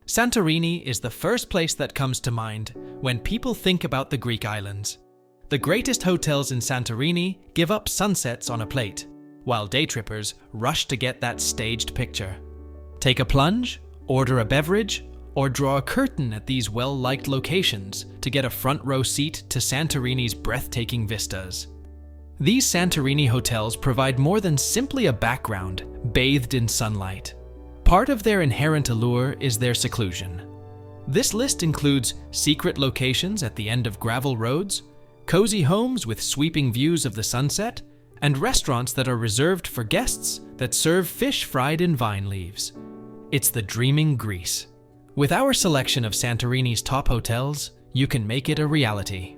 Santorini is the first place that comes to mind when people think about the Greek islands. The greatest hotels in Santorini give up sunsets on a plate, while day trippers rush to get that staged picture. Take a plunge, order a beverage, or draw a curtain at these well-liked locations to get a front row seat to Santorini's breathtaking vistas. These Santorini hotels provide more than simply a background bathed in sunlight. Part of their inherent allure is their seclusion. This list includes secret locations at the end of gravel roads, cozy homes with sweeping views of the sunset, and restaurants that are reserved for guests that serve fish fried in vine leaves. It's the dreaming Greece. With our selection of Santorini's top hotels, you can make it a reality.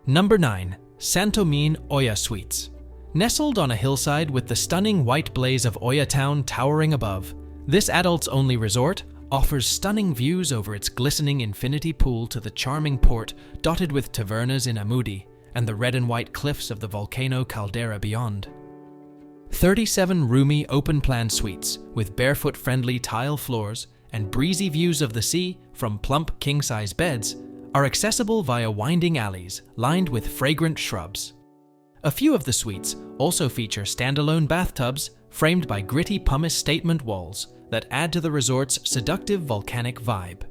Number 9. Santo Oia Suites. Nestled on a hillside with the stunning white blaze of Oia town towering above, this adults-only resort offers stunning views over its glistening infinity pool to the charming port dotted with tavernas in Amudi and the red and white cliffs of the volcano caldera beyond. 37 roomy open-plan suites with barefoot-friendly tile floors and breezy views of the sea from plump king-size beds are accessible via winding alleys lined with fragrant shrubs. A few of the suites also feature standalone bathtubs framed by gritty pumice statement walls that add to the resort's seductive volcanic vibe.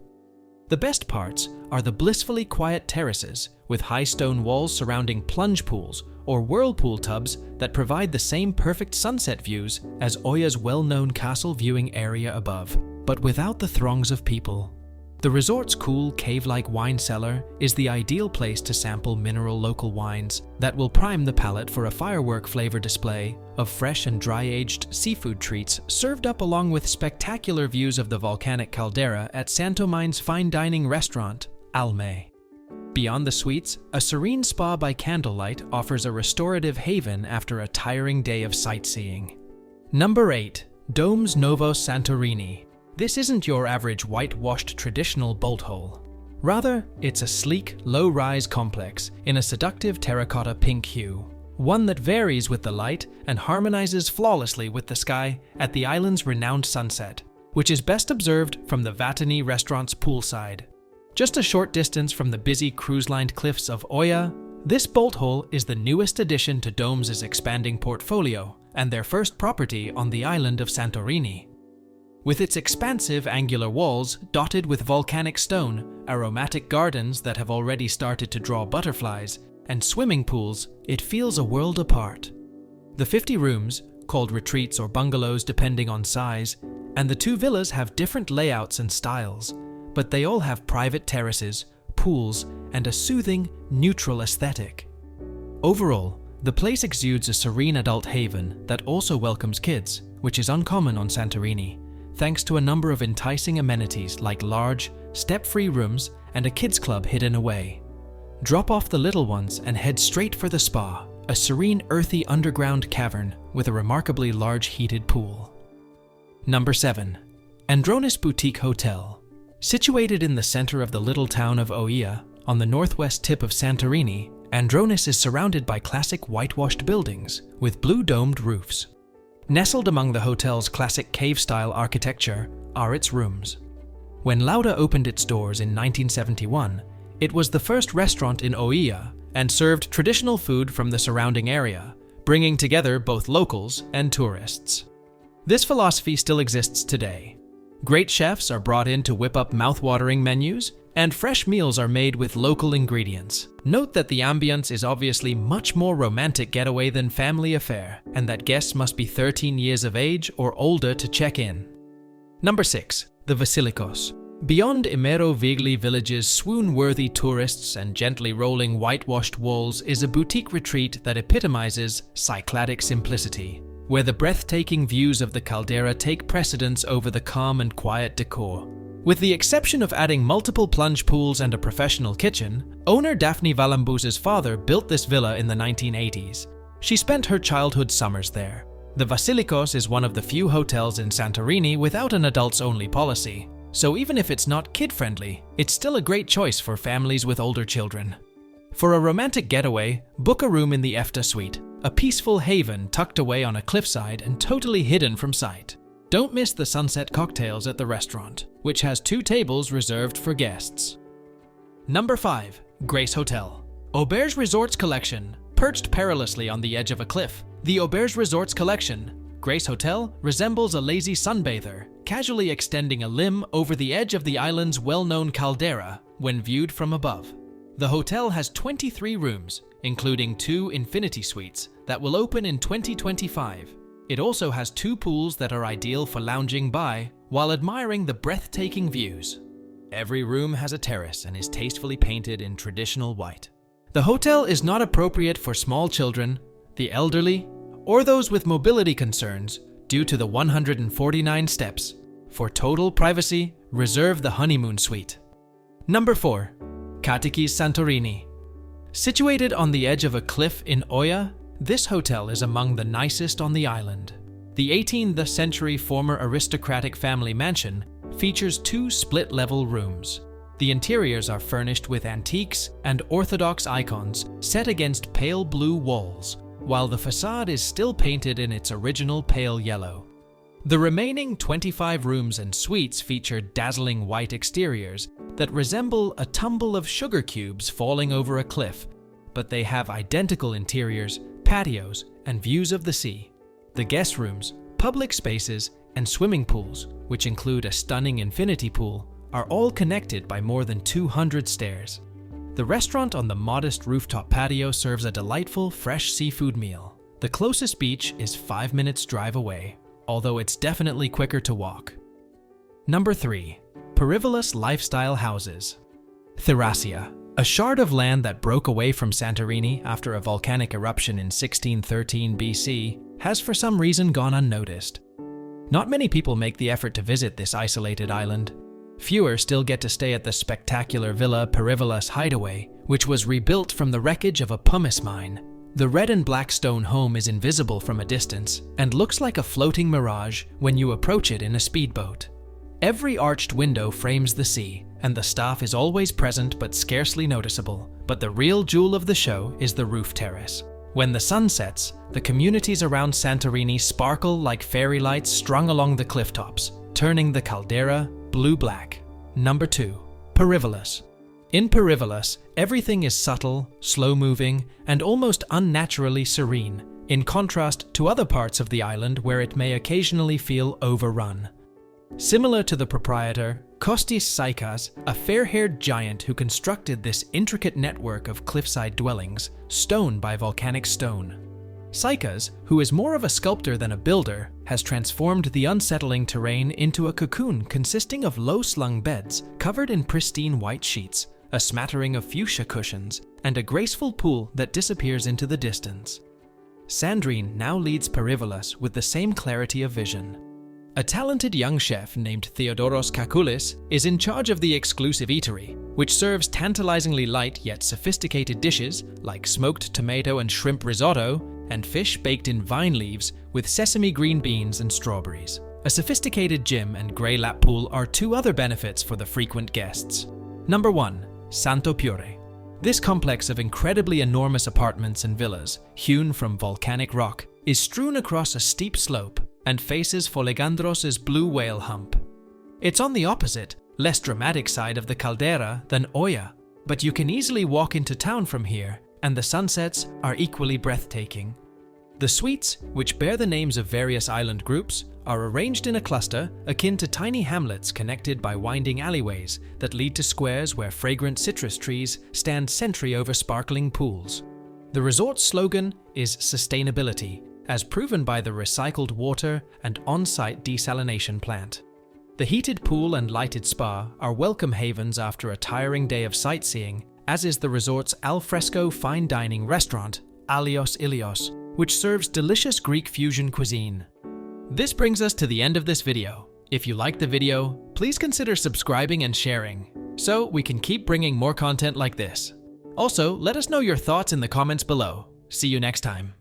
The best parts are the blissfully quiet terraces with high stone walls surrounding plunge pools or whirlpool tubs that provide the same perfect sunset views as Oia's well-known castle viewing area above, but without the throngs of people. The resort's cool, cave-like wine cellar is the ideal place to sample mineral local wines that will prime the palate for a firework flavor display of fresh and dry-aged seafood treats served up along with spectacular views of the volcanic caldera at Santo's fine dining restaurant, Alme. Beyond the suites, a serene spa by candlelight offers a restorative haven after a tiring day of sightseeing. Number 8. Dome's Novo Santorini. This isn't your average whitewashed traditional bolt hole. Rather, it's a sleek, low-rise complex in a seductive terracotta pink hue, one that varies with the light and harmonizes flawlessly with the sky at the island's renowned sunset, which is best observed from the Vatani restaurant's poolside. Just a short distance from the busy cruise-lined cliffs of Oia, this bolt hole is the newest addition to Dome's expanding portfolio and their first property on the island of Santorini. With its expansive angular walls dotted with volcanic stone, aromatic gardens that have already started to draw butterflies, and swimming pools, it feels a world apart. The 50 rooms, called retreats or bungalows depending on size, and the 2 villas have different layouts and styles, but they all have private terraces, pools, and a soothing, neutral aesthetic. Overall, the place exudes a serene adult haven that also welcomes kids, which is uncommon on Santorini, thanks to a number of enticing amenities like large, step-free rooms and a kids club hidden away. Drop off the little ones and head straight for the spa, a serene, earthy underground cavern with a remarkably large heated pool. Number 7. Andronis Boutique Hotel. Situated in the center of the little town of Oia, on the northwest tip of Santorini, Andronis is surrounded by classic whitewashed buildings with blue-domed roofs. Nestled among the hotel's classic cave-style architecture are its rooms. When Lauda opened its doors in 1971, it was the first restaurant in Oia and served traditional food from the surrounding area, bringing together both locals and tourists. This philosophy still exists today. Great chefs are brought in to whip up mouth-watering menus, and fresh meals are made with local ingredients. Note that the ambience is obviously much more romantic getaway than family affair, and that guests must be 13 years of age or older to check in. Number 6. The Vasilicos. Beyond Imerovigli village's swoon-worthy tourists and gently rolling whitewashed walls is a boutique retreat that epitomizes Cycladic simplicity, where the breathtaking views of the caldera take precedence over the calm and quiet decor. With the exception of adding multiple plunge pools and a professional kitchen, owner Daphne Valambuz's father built this villa in the 1980s. She spent her childhood summers there. The Vasilicos is one of the few hotels in Santorini without an adults-only policy, so even if it's not kid-friendly, it's still a great choice for families with older children. For a romantic getaway, book a room in the Efta suite, a peaceful haven tucked away on a cliffside and totally hidden from sight. Don't miss the sunset cocktails at the restaurant, which has 2 tables reserved for guests. Number 5. Greece Hotel. Auberge Resorts Collection. Perched perilously on the edge of a cliff, the Auberge Resorts Collection, Greece Hotel, resembles a lazy sunbather, casually extending a limb over the edge of the island's well-known caldera when viewed from above. The hotel has 23 rooms, including 2 infinity suites that will open in 2025. It also has 2 pools that are ideal for lounging by while admiring the breathtaking views. Every room has a terrace and is tastefully painted in traditional white. The hotel is not appropriate for small children, the elderly, or those with mobility concerns due to the 149 steps. For total privacy, reserve the honeymoon suite. Number 4. Katikies Santorini. Situated on the edge of a cliff in Oia, this hotel is among the nicest on the island. The 18th century former aristocratic family mansion features 2 split-level rooms. The interiors are furnished with antiques and orthodox icons set against pale blue walls, while the facade is still painted in its original pale yellow. The remaining 25 rooms and suites feature dazzling white exteriors that resemble a tumble of sugar cubes falling over a cliff, but they have identical interiors, patios, and views of the sea. The guest rooms, public spaces, and swimming pools, which include a stunning infinity pool, are all connected by more than 200 stairs. The restaurant on the modest rooftop patio serves a delightful fresh seafood meal. The closest beach is 5 minutes drive away, although it's definitely quicker to walk. Number 3. Perivolas Lifestyle Houses. Thracia, a shard of land that broke away from Santorini after a volcanic eruption in 1613 BC, has for some reason gone unnoticed. Not many people make the effort to visit this isolated island. Fewer still get to stay at the spectacular villa Perivolas Hideaway, which was rebuilt from the wreckage of a pumice mine. The red and black stone home is invisible from a distance and looks like a floating mirage when you approach it in a speedboat. Every arched window frames the sea, and the staff is always present but scarcely noticeable. But the real jewel of the show is the roof terrace. When the sun sets, the communities around Santorini sparkle like fairy lights strung along the cliff tops, turning the caldera blue-black. Number 2. Perivolas. In Perivolas, everything is subtle, slow-moving, and almost unnaturally serene, in contrast to other parts of the island where it may occasionally feel overrun. Similar to the proprietor, Kostis Saikas, a fair-haired giant who constructed this intricate network of cliffside dwellings, stone by volcanic stone. Saikas, who is more of a sculptor than a builder, has transformed the unsettling terrain into a cocoon consisting of low-slung beds covered in pristine white sheets, a smattering of fuchsia cushions, and a graceful pool that disappears into the distance. Sandrine now leads Perivolas with the same clarity of vision. A talented young chef named Theodoros Kakoulis is in charge of the exclusive eatery, which serves tantalizingly light yet sophisticated dishes like smoked tomato and shrimp risotto and fish baked in vine leaves with sesame green beans and strawberries. A sophisticated gym and grey lap pool are 2 other benefits for the frequent guests. Number 1. Santo Pure. This complex of incredibly enormous apartments and villas, hewn from volcanic rock, is strewn across a steep slope and faces Folegandros' blue whale hump. It's on the opposite, less dramatic side of the caldera than Oia, but you can easily walk into town from here, and the sunsets are equally breathtaking. The suites, which bear the names of various island groups, are arranged in a cluster akin to tiny hamlets connected by winding alleyways that lead to squares where fragrant citrus trees stand sentry over sparkling pools. The resort's slogan is sustainability, as proven by the recycled water and on-site desalination plant. The heated pool and lighted spa are welcome havens after a tiring day of sightseeing, as is the resort's alfresco fine dining restaurant, Alios Ilios, which serves delicious Greek fusion cuisine. This brings us to the end of this video. If you liked the video, please consider subscribing and sharing, so we can keep bringing more content like this. Also, let us know your thoughts in the comments below. See you next time.